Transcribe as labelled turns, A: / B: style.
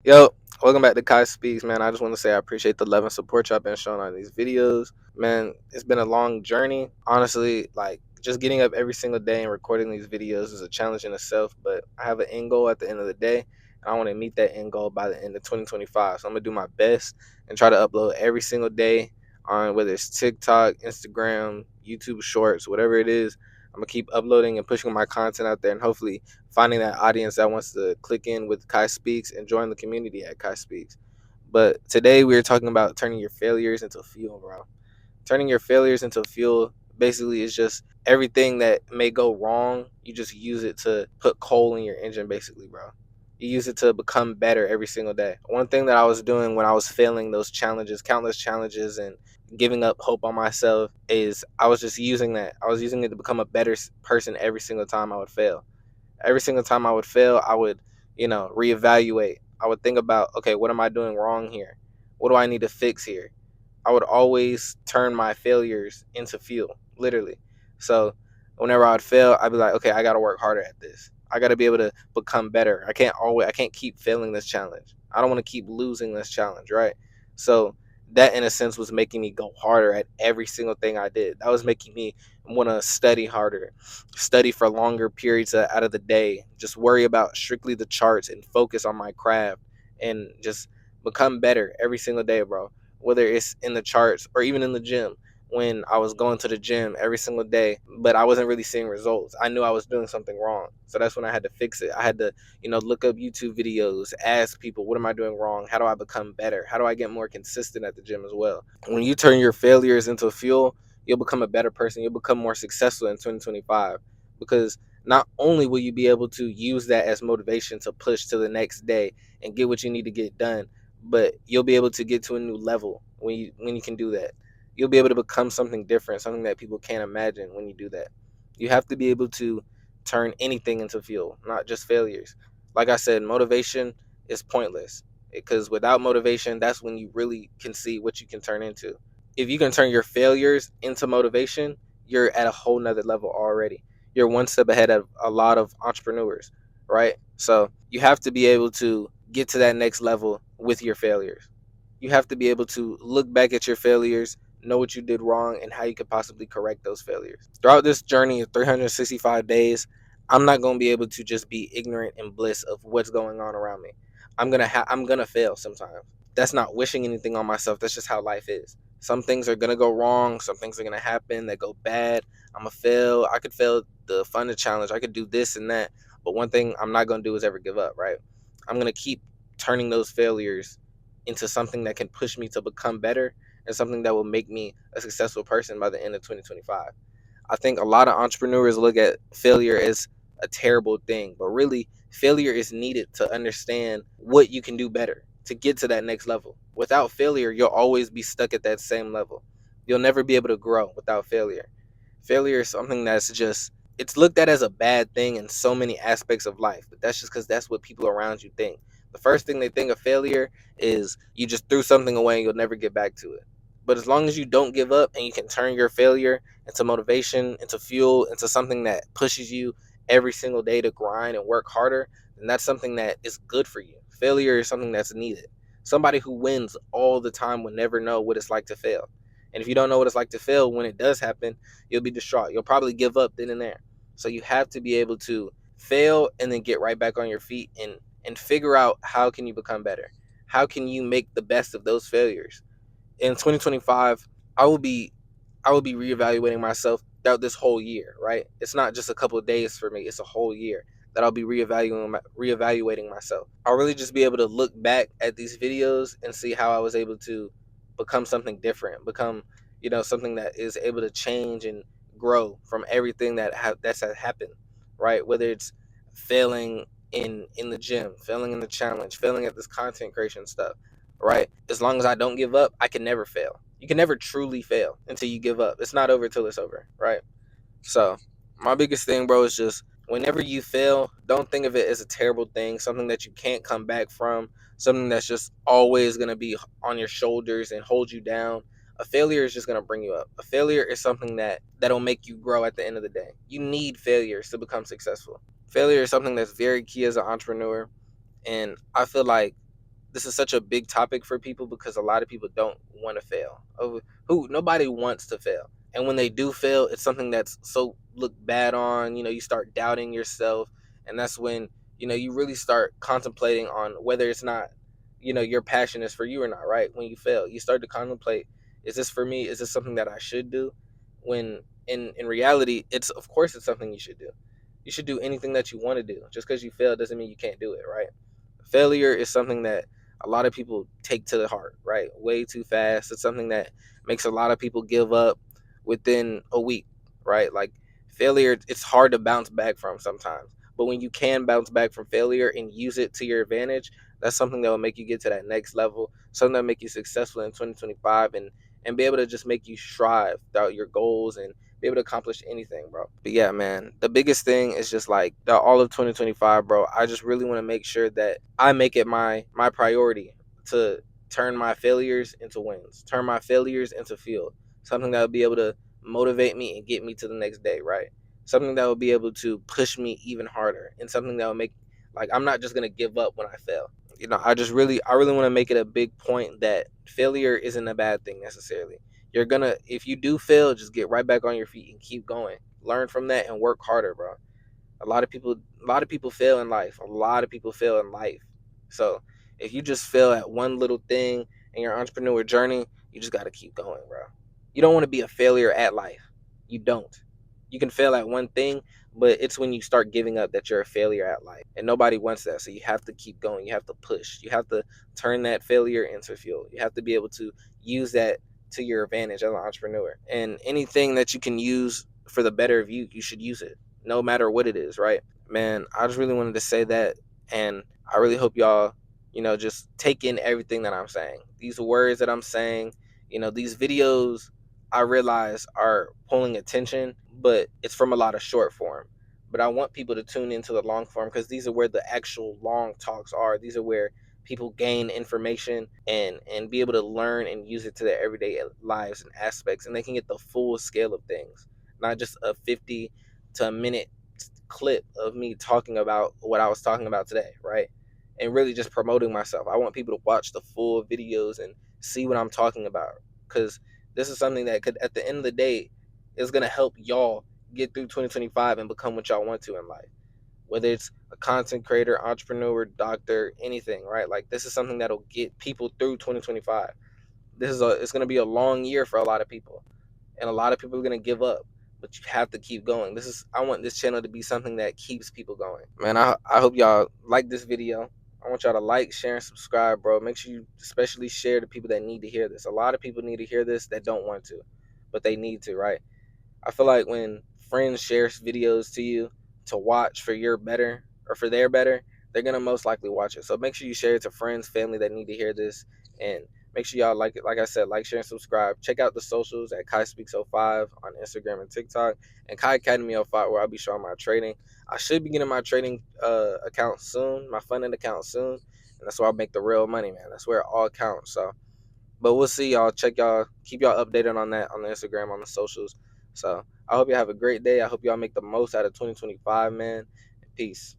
A: Yo, welcome back to Kai Speaks, man. I just want to say I appreciate the love and support y'all been showing on these videos. Man, it's been a long journey. Honestly, like just getting up every single day and recording these videos is a challenge in itself, but I have an end goal at the end of the day. And I want to meet that end goal by the end of 2025. So I'm going to do my best and try to upload every single day on whether it's TikTok, Instagram, YouTube Shorts, whatever it is. I'm going to keep uploading and pushing my content out there and hopefully finding that audience that wants to click in with Kai Speaks and join the community at Kai Speaks. But today we are talking about turning your failures into fuel, bro. Turning your failures into fuel basically is just everything that may go wrong, you just use it to put coal in your engine, basically, bro. You use it to become better every single day. One thing that I was doing when I was failing those challenges, countless challenges, and giving up hope on myself is I was just using that. I was using it to become a better person every single time I would fail. Every single time I would fail, I would, reevaluate. I would think about, okay, what am I doing wrong here? What do I need to fix here? I would always turn my failures into fuel, literally. So whenever I'd fail, I'd be like, okay, I got to work harder at this. I got to be able to become better. I can't keep failing this challenge. I don't want to keep losing this challenge, right? So that in a sense was making me go harder at every single thing I did. That was making me want to study harder, study for longer periods out of the day, just worry about strictly the charts and focus on my craft and just become better every single day, bro. Whether it's in the charts or even in the gym. When I was going to the gym every single day, but I wasn't really seeing results. I knew I was doing something wrong. So that's when I had to fix it. I had to, look up YouTube videos, ask people, what am I doing wrong? How do I become better? How do I get more consistent at the gym as well? When you turn your failures into fuel, you'll become a better person. You'll become more successful in 2025 because not only will you be able to use that as motivation to push to the next day and get what you need to get done, but you'll be able to get to a new level when you can do that. You'll be able to become something different, something that people can't imagine when you do that. You have to be able to turn anything into fuel, not just failures. Like I said, motivation is pointless because without motivation, that's when you really can see what you can turn into. If you can turn your failures into motivation, you're at a whole nother level already. You're one step ahead of a lot of entrepreneurs, right? So you have to be able to get to that next level with your failures. You have to be able to look back at your failures, know what you did wrong, and how you could possibly correct those failures. Throughout this journey of 365 days, I'm not going to be able to just be ignorant and bliss of what's going on around me. I'm gonna fail sometimes. That's not wishing anything on myself. That's just how life is. Some things are gonna go wrong. Some things are gonna happen that go bad. I'm gonna fail. I could fail the fun challenge. I could do this and that. But one thing I'm not gonna do is ever give up. Right? I'm gonna keep turning those failures into something that can push me to become better and something that will make me a successful person by the end of 2025. I think a lot of entrepreneurs look at failure as a terrible thing, but really, failure is needed to understand what you can do better to get to that next level. Without failure, you'll always be stuck at that same level. You'll never be able to grow without failure. Failure is something that's just, it's looked at as a bad thing in so many aspects of life, but that's just because that's what people around you think. The first thing they think of failure is you just threw something away and you'll never get back to it. But as long as you don't give up and you can turn your failure into motivation, into fuel, into something that pushes you every single day to grind and work harder, then that's something that is good for you. Failure is something that's needed. Somebody who wins all the time will never know what it's like to fail. And if you don't know what it's like to fail, when it does happen, you'll be distraught. You'll probably give up then and there. So you have to be able to fail and then get right back on your feet and figure out how can you become better. How can you make the best of those failures? In 2025, I will be I will be reevaluating myself throughout this whole year, right? It's not just a couple of days for me, it's a whole year that I'll be reevaluating myself. I'll really just be able to look back at these videos and see how I was able to become something different, become, something that is able to change and grow from everything that's happened, right? Whether it's failing in the gym, failing in the challenge, failing at this content creation stuff, right? As long as I don't give up, I can never fail. You can never truly fail until you give up. It's not over till it's over, right? So, my biggest thing, bro, is just whenever you fail, don't think of it as a terrible thing, something that you can't come back from, something that's just always going to be on your shoulders and hold you down. A failure is just going to bring you up. A failure is something that'll make you grow at the end of the day. You need failures to become successful. Failure is something that's very key as an entrepreneur, and I feel like this is such a big topic for people because a lot of people don't want to fail. Who nobody wants to fail. And when they do fail, it's something that's so looked bad on, you start doubting yourself, and that's when, you really start contemplating on whether it's not, your passion is for you or not, right? When you fail, you start to contemplate, is this for me? Is this something that I should do? When in reality, it's of course it's something you should do. You should do anything that you want to do. Just because you fail doesn't mean you can't do it, right? Failure is something that a lot of people take to the heart, right? Way too fast. It's something that makes a lot of people give up within a week, right? Like failure, it's hard to bounce back from sometimes. But when you can bounce back from failure and use it to your advantage, that's something that will make you get to that next level, something that will make you successful in 2025, and be able to just make you strive throughout your goals and be able to accomplish anything, bro. But yeah, man, the biggest thing is just like the all of 2025, bro. I just really want to make sure that I make it my priority to turn my failures into wins, turn my failures into fuel, something that will be able to motivate me and get me to the next day, right? Something that will be able to push me even harder, and something that will make, like, I'm not just gonna give up when I fail. I really want to make it a big point that failure isn't a bad thing necessarily. You're gonna, if you do fail, just get right back on your feet and keep going. Learn from that and work harder, bro. A lot of people fail in life. A lot of people fail in life. So if you just fail at one little thing in your entrepreneur journey, you just gotta keep going, bro. You don't want to be a failure at life. You don't. You can fail at one thing, but it's when you start giving up that you're a failure at life. And nobody wants that. So you have to keep going. You have to push. You have to turn that failure into fuel. You have to be able to use that to your advantage as an entrepreneur. And anything that you can use for the better of you, you should use it, no matter what it is, right? Man, I just really wanted to say that. And I really hope y'all, just take in everything that I'm saying. These words that I'm saying, these videos, I realize are pulling attention, but it's from a lot of short form. But I want people to tune into the long form because these are where the actual long talks are. These are where people gain information and be able to learn and use it to their everyday lives and aspects, and they can get the full scale of things, not just a 50 to a minute clip of me talking about what I was talking about today, right? And really just promoting myself. I want people to watch the full videos and see what I'm talking about, because this is something that could, at the end of the day, is going to help y'all get through 2025 and become what y'all want to in life. Whether it's a content creator, entrepreneur, doctor, anything, right? Like this is something that'll get people through 2025. It's going to be a long year for a lot of people, and a lot of people are going to give up, but you have to keep going. I want this channel to be something that keeps people going, man. I hope y'all like this video. I want y'all to like, share, and subscribe, bro. Make sure you especially share to people that need to hear this. A lot of people need to hear this that don't want to, but they need to, right? I feel like when friends share videos to you to watch for your better or for their better, they're gonna most likely watch it. So make sure you share it to friends, family that need to hear this, and make sure y'all like it. Like I said, like, share, and subscribe. Check out the socials at Kai Speaks 05 on Instagram and TikTok, and Kai Academy 05, where I'll be showing my trading. I should be getting my trading account soon, my funding account soon, and that's where I'll make the real money, man. That's where it all counts. So, but we'll see y'all. Keep y'all updated on that on the Instagram, on the socials. So I hope you have a great day. I hope y'all make the most out of 2025, man. Peace.